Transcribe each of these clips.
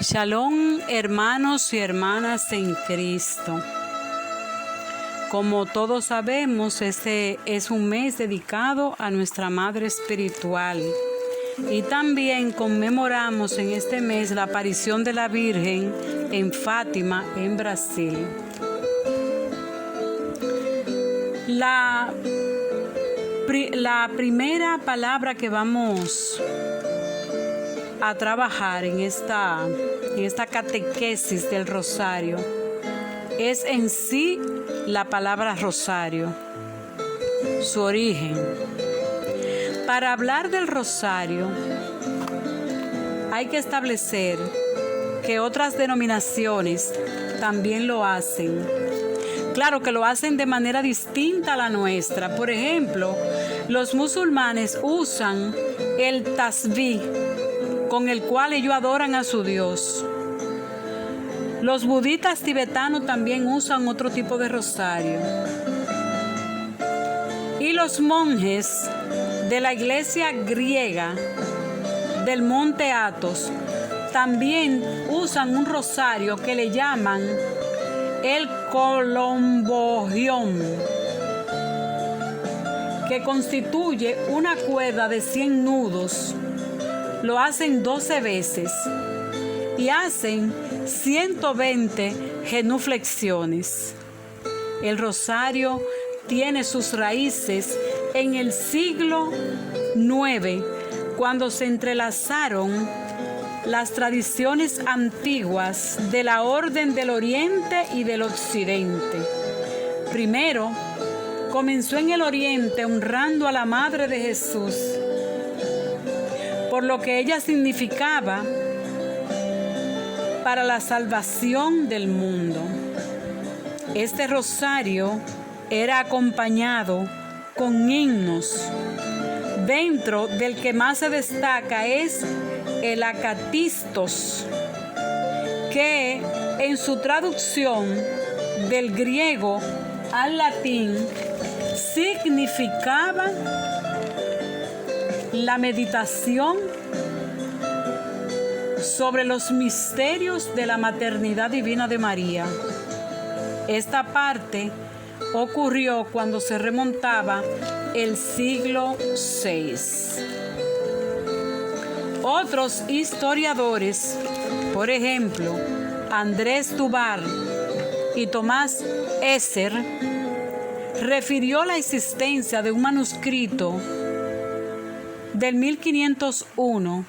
Shalom, hermanos y hermanas en Cristo. Como todos sabemos, este es un mes dedicado a nuestra Madre Espiritual. Y también conmemoramos en este mes la aparición de la Virgen en Fátima, en Brasil. La primera palabra que vamos a trabajar en esta catequesis del rosario es en sí la palabra rosario, su origen. Para hablar del rosario hay que establecer que otras denominaciones también lo hacen. Claro que lo hacen de manera distinta a la nuestra. Por ejemplo, los musulmanes usan el tasbih, con el cual ellos adoran a su Dios. Los budistas tibetanos también usan otro tipo de rosario. Y los monjes de la iglesia griega del monte Athos también usan un rosario que le llaman el colombogión, que constituye una cuerda de 100 nudos. Lo hacen 12 veces y hacen 120 genuflexiones. El rosario tiene sus raíces en el siglo IX, cuando se entrelazaron las tradiciones antiguas de la Orden del Oriente y del Occidente. Primero, comenzó en el Oriente honrando a la Madre de Jesús, por lo que ella significaba para la salvación del mundo. Este rosario era acompañado con himnos, dentro del que más se destaca es el acatistos, que en su traducción del griego al latín significaba la meditación sobre los misterios de la maternidad divina de María. Esta parte ocurrió cuando se remontaba el siglo VI. Otros historiadores, por ejemplo, Andrés Dubar y Tomás Esser, refirió la existencia de un manuscrito del 1501,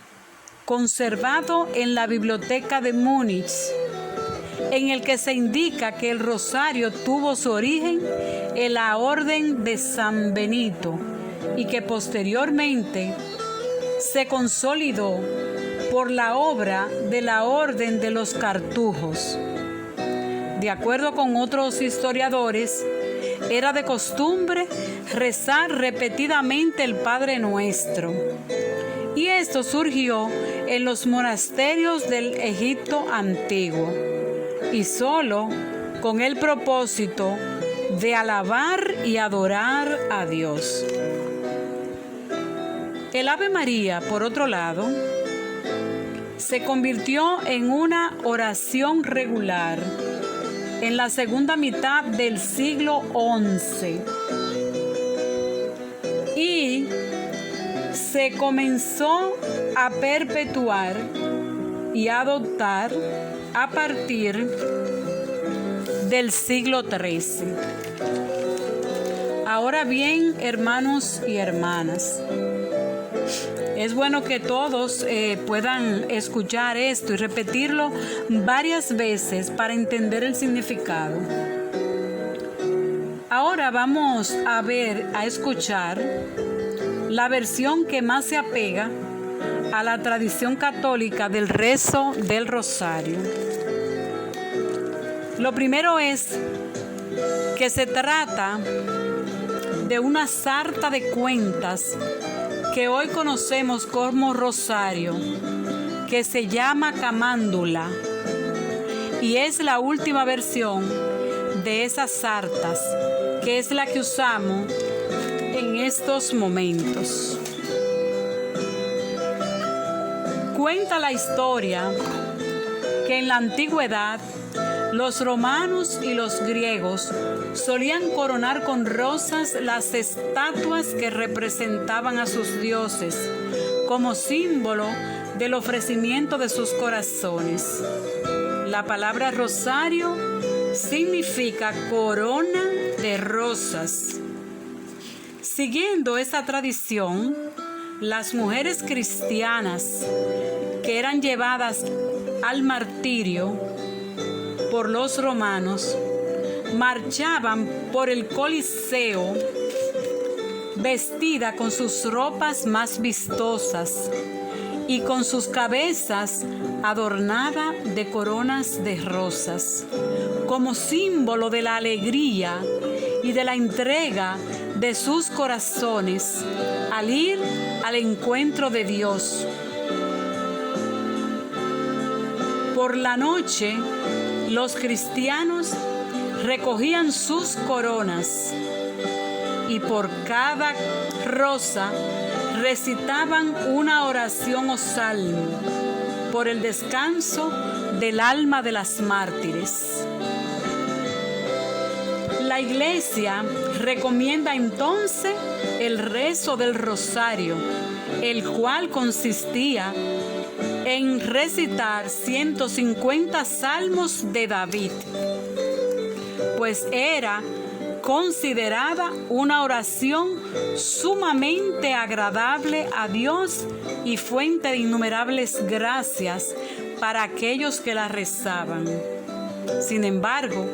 conservado en la biblioteca de Múnich, en el que se indica que el rosario tuvo su origen en la Orden de San Benito y que posteriormente se consolidó por la obra de la Orden de los Cartujos. De acuerdo con otros historiadores, era de costumbre rezar repetidamente el Padre Nuestro. Y esto surgió en los monasterios del Egipto antiguo, y solo con el propósito de alabar y adorar a Dios. El Ave María, por otro lado, se convirtió en una oración regular en la segunda mitad del siglo XI y se comenzó a perpetuar y a adoptar a partir del siglo XIII. Ahora bien, hermanos y hermanas, es bueno que todos puedan escuchar esto y repetirlo varias veces para entender el significado. Ahora vamos a escuchar la versión que más se apega a la tradición católica del rezo del rosario. Lo primero es que se trata de una sarta de cuentas que hoy conocemos como rosario, que se llama camándula, y es la última versión de esas sartas, que es la que usamos en estos momentos. Cuenta la historia que en la antigüedad los romanos y los griegos solían coronar con rosas las estatuas que representaban a sus dioses como símbolo del ofrecimiento de sus corazones. La palabra rosario significa corona de rosas. Siguiendo esa tradición, las mujeres cristianas que eran llevadas al martirio por los romanos marchaban por el Coliseo vestida con sus ropas más vistosas y con sus cabezas adornadas de coronas de rosas, como símbolo de la alegría y de la entrega de sus corazones al ir al encuentro de Dios. Por la noche, los cristianos recogían sus coronas y por cada rosa recitaban una oración o salmo por el descanso del alma de las mártires. La Iglesia recomienda entonces el rezo del rosario, el cual consistía en recitar 150 salmos de David, pues era considerada una oración sumamente agradable a Dios y fuente de innumerables gracias para aquellos que la rezaban. Sin embargo,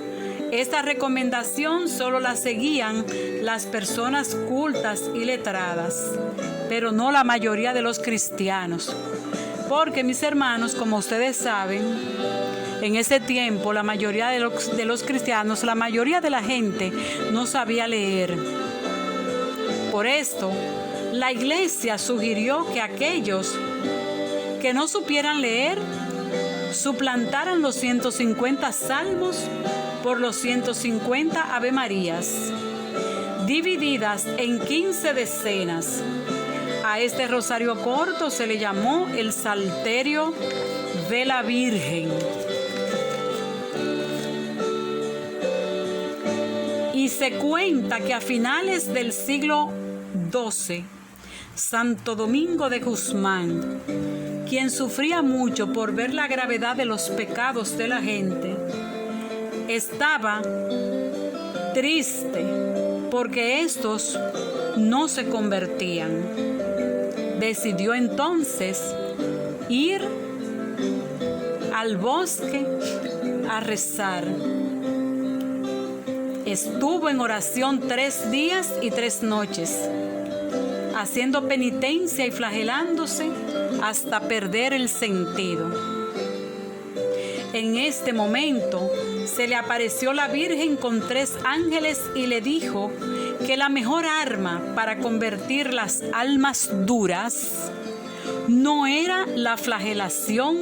esta recomendación solo la seguían las personas cultas y letradas, pero no la mayoría de los cristianos. Porque, mis hermanos, como ustedes saben, en ese tiempo la mayoría de los cristianos, la mayoría de la gente no sabía leer. Por esto, la Iglesia sugirió que aquellos que no supieran leer suplantaran los 150 salmos por los 150 Ave Marías, divididas en 15 decenas. A este rosario corto se le llamó el Salterio de la Virgen. Y se cuenta que a finales del siglo XII, Santo Domingo de Guzmán, quien sufría mucho por ver la gravedad de los pecados de la gente, estaba triste porque estos no se convertían. Decidió entonces ir al bosque a rezar. Estuvo en oración 3 días y 3 noches, haciendo penitencia y flagelándose hasta perder el sentido. En este momento se le apareció la Virgen con 3 ángeles y le dijo que la mejor arma para convertir las almas duras no era la flagelación,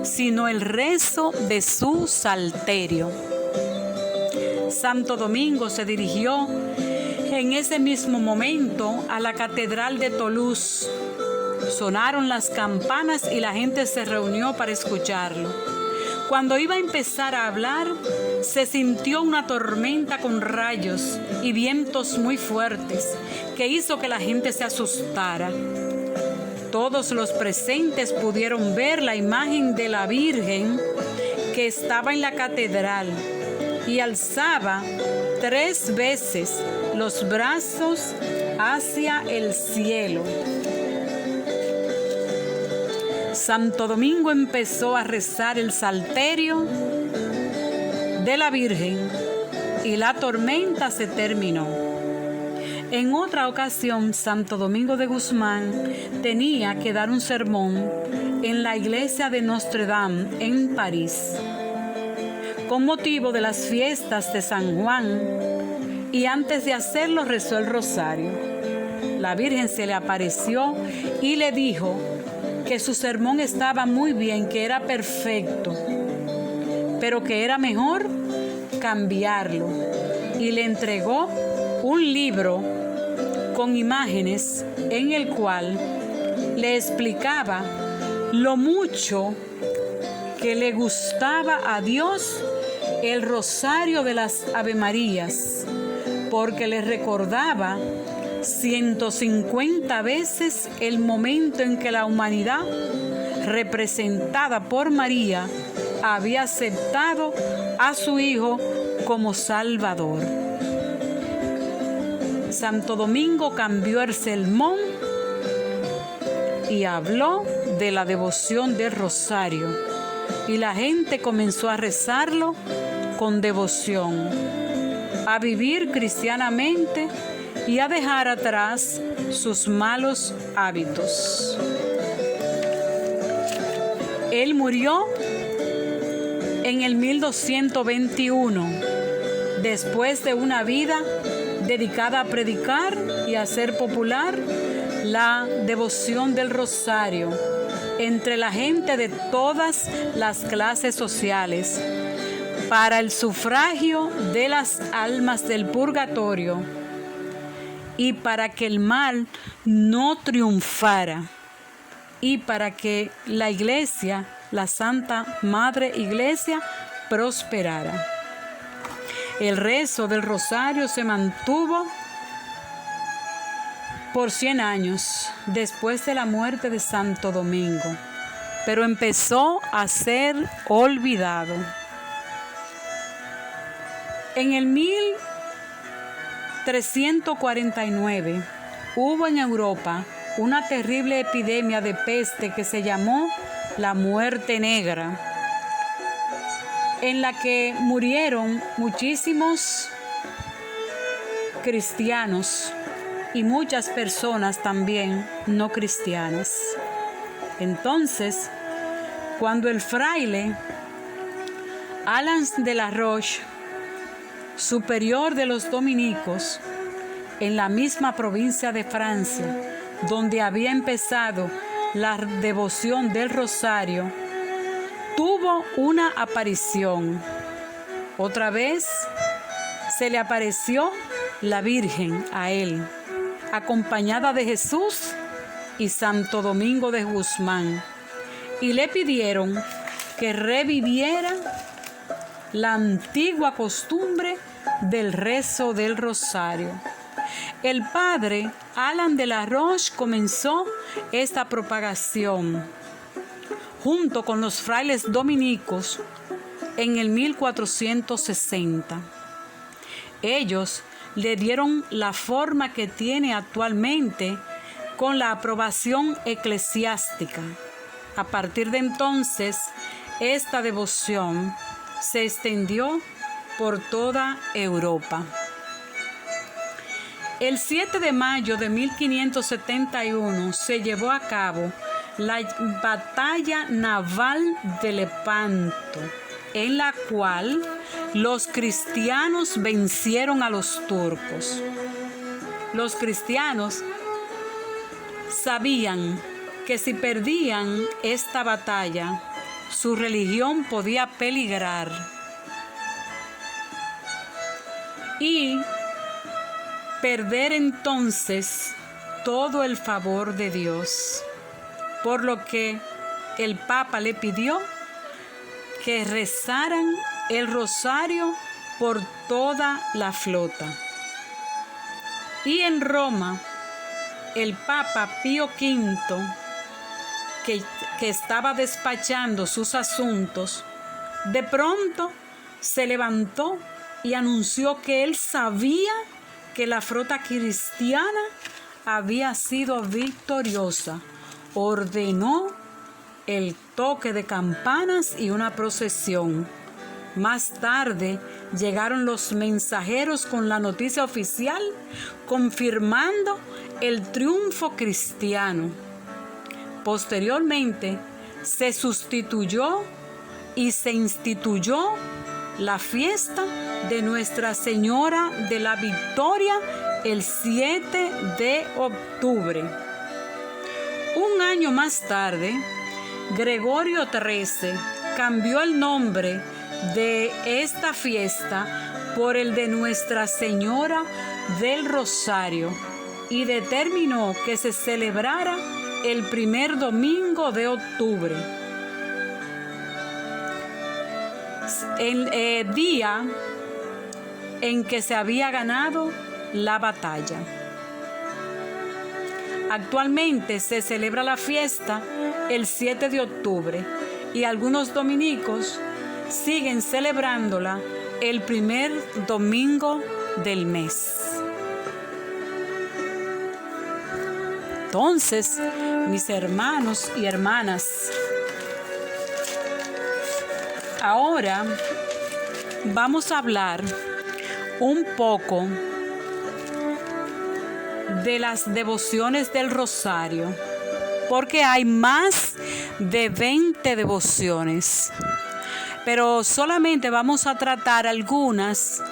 sino el rezo de su salterio. Santo Domingo se dirigió en ese mismo momento a la Catedral de Toulouse. Sonaron las campanas y la gente se reunió para escucharlo. Cuando iba a empezar a hablar, se sintió una tormenta con rayos y vientos muy fuertes que hizo que la gente se asustara. Todos los presentes pudieron ver la imagen de la Virgen que estaba en la catedral y alzaba 3 veces los brazos hacia el cielo. Santo Domingo empezó a rezar el salterio de la Virgen y la tormenta se terminó. En otra ocasión, Santo Domingo de Guzmán tenía que dar un sermón en la iglesia de Notre Dame en París, con motivo de las fiestas de San Juan, y antes de hacerlo rezó el rosario. La Virgen se le apareció y le dijo que su sermón estaba muy bien, que era perfecto, pero que era mejor cambiarlo, y le entregó un libro con imágenes en el cual le explicaba lo mucho que le gustaba a Dios el rosario de las Avemarías, porque le recordaba 150 veces el momento en que la humanidad, representada por María, había aceptado a su Hijo como Salvador. Santo Domingo cambió el sermón y habló de la devoción del rosario, y la gente comenzó a rezarlo con devoción, a vivir cristianamente y a dejar atrás sus malos hábitos. Él murió en el 1221, después de una vida dedicada a predicar y a hacer popular la devoción del rosario entre la gente de todas las clases sociales, para el sufragio de las almas del purgatorio y para que el mal no triunfara, y para que la Iglesia, la Santa Madre Iglesia, prosperara. El rezo del rosario se mantuvo por 100 años después de la muerte de Santo Domingo, pero empezó a ser olvidado. En el 1349 hubo en Europa una terrible epidemia de peste que se llamó la Muerte Negra, en la que murieron muchísimos cristianos y muchas personas también no cristianas. Entonces, cuando el fraile Alan de la Roche, superior de los dominicos, en la misma provincia de Francia, donde había empezado la devoción del rosario, tuvo una aparición. Otra vez se le apareció la Virgen a él, acompañada de Jesús y Santo Domingo de Guzmán, y le pidieron que reviviera la antigua costumbre del rezo del rosario. El padre Alan de la Roche comenzó esta propagación junto con los frailes dominicos en el 1460. Ellos le dieron la forma que tiene actualmente con la aprobación eclesiástica. A partir de entonces, esta devoción se extendió por toda Europa. El 7 de mayo de 1571 se llevó a cabo la batalla naval de Lepanto, en la cual los cristianos vencieron a los turcos. Los cristianos sabían que si perdían esta batalla, su religión podía peligrar y perder entonces todo el favor de Dios, por lo que el Papa le pidió que rezaran el rosario por toda la flota. Y en Roma, el Papa Pío V, que estaba despachando sus asuntos, de pronto se levantó y anunció que él sabía que la flota cristiana había sido victoriosa. Ordenó el toque de campanas y una procesión. Más tarde llegaron los mensajeros con la noticia oficial, confirmando el triunfo cristiano. Posteriormente se sustituyó y se instituyó la fiesta de Nuestra Señora de la Victoria el 7 de octubre. Un año más tarde, Gregorio XIII cambió el nombre de esta fiesta por el de Nuestra Señora del Rosario y determinó que se celebrara el primer domingo de octubre. el día en que se había ganado la batalla. Actualmente se celebra la fiesta el 7 de octubre y algunos dominicos siguen celebrándola el primer domingo del mes. Entonces, mis hermanos y hermanas, ahora vamos a hablar un poco de las devociones del rosario, porque hay más de 20 devociones, pero solamente vamos a tratar algunas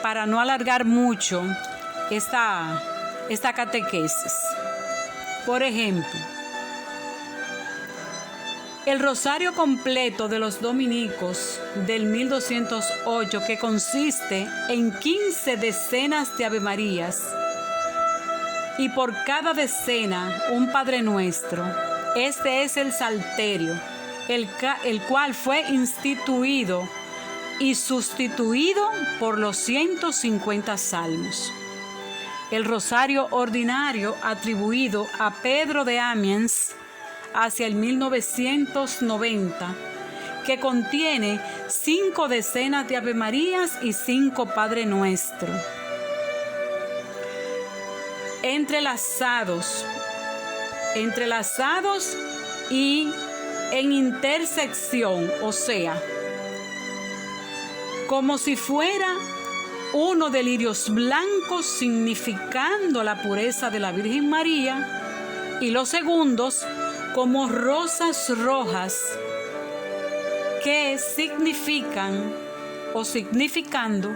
para no alargar mucho esta catequesis. Por ejemplo, el rosario completo de los dominicos del 1208, que consiste en 15 decenas de Avemarías y por cada decena un Padre Nuestro. Este es el Salterio, el cual fue instituido y sustituido por los 150 salmos. El rosario ordinario atribuido a Pedro de Amiens hacia el 1990, que contiene 5 decenas de Avemarías y 5 Padre Nuestro. Entrelazados y en intersección, o sea, como si fuera uno de lirios blancos significando la pureza de la Virgen María, y los segundos como rosas rojas que significan o significando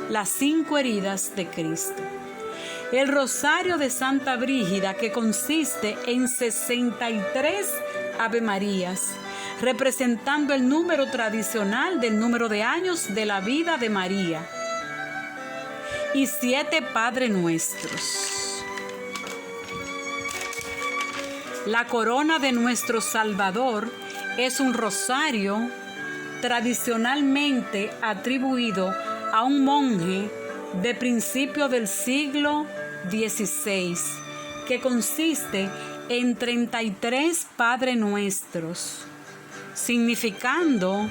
las 5 heridas de Cristo. El rosario de Santa Brígida, que consiste en 63 Avemarías, representando el número tradicional del número de años de la vida de María, y 7 Padre Nuestros. La corona de nuestro Salvador es un rosario tradicionalmente atribuido a un monje de principio del siglo XVI, que consiste en 33 Padre Nuestros, significando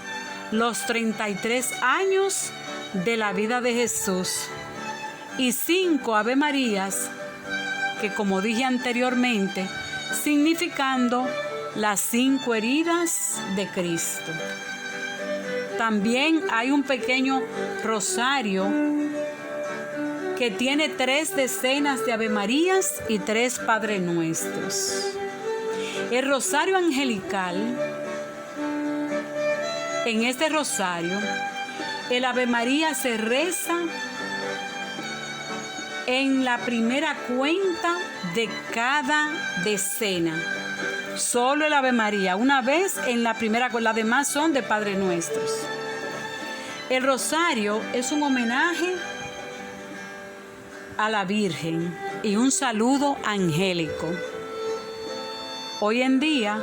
los 33 años de la vida de Jesús, y 5 Ave Marías, que como dije anteriormente, significando las 5 heridas de Cristo. También hay un pequeño rosario que tiene 3 decenas de Ave Marías y 3 Padre Nuestros. El rosario angelical, en este rosario, el Ave María se reza en la primera cuenta de cada decena. Solo el Ave María, una vez en la primera, las demás son de Padre Nuestros. El rosario es un homenaje a la Virgen y un saludo angélico. Hoy en día,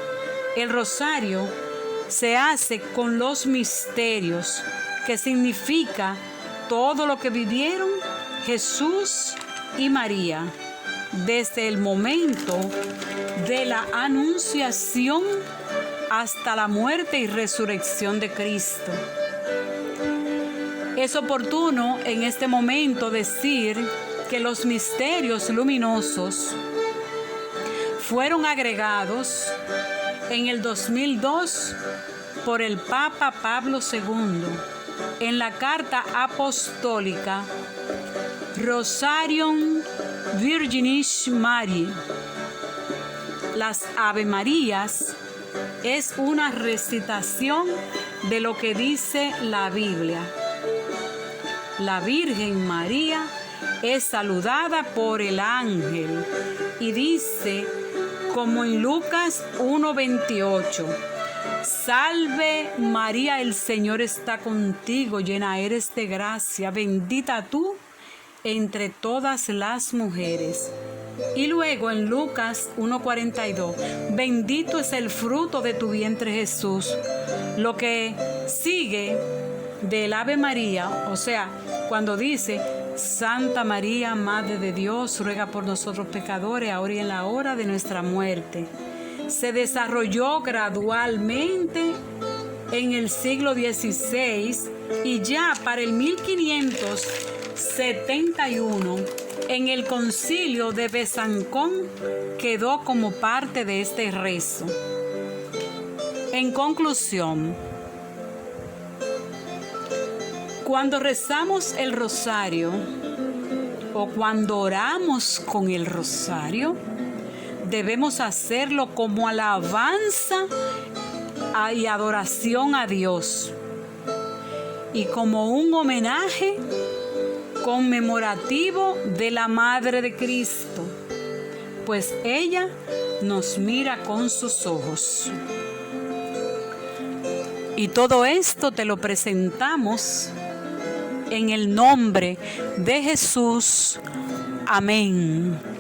el rosario se hace con los misterios, que significa todo lo que vivieron Jesús y María desde el momento de la anunciación hasta la muerte y resurrección de Cristo. Es oportuno en este momento decir que los misterios luminosos fueron agregados en el 2002 por el Papa Pablo II en la carta apostólica Rosarium Virginis Mariae. Las Ave Marías es una recitación de lo que dice la Biblia. La Virgen María es saludada por el ángel y dice, como en Lucas 1:28, Salve María, el Señor está contigo, llena eres de gracia, bendita tú entre todas las mujeres, Y luego en Lucas 1:42, bendito es el fruto de tu vientre Jesús. Lo que sigue del Ave María, o sea, cuando dice, Santa María, Madre de Dios, ruega por nosotros pecadores, ahora y en la hora de nuestra muerte, se desarrolló gradualmente en el siglo XVI y ya para el 1571, en el concilio de Besancón, quedó como parte de este rezo. En conclusión, cuando rezamos el rosario o cuando oramos con el rosario, debemos hacerlo como alabanza y adoración a Dios y como un homenaje conmemorativo de la Madre de Cristo, pues ella nos mira con sus ojos. Y todo esto te lo presentamos en el nombre de Jesús. Amén.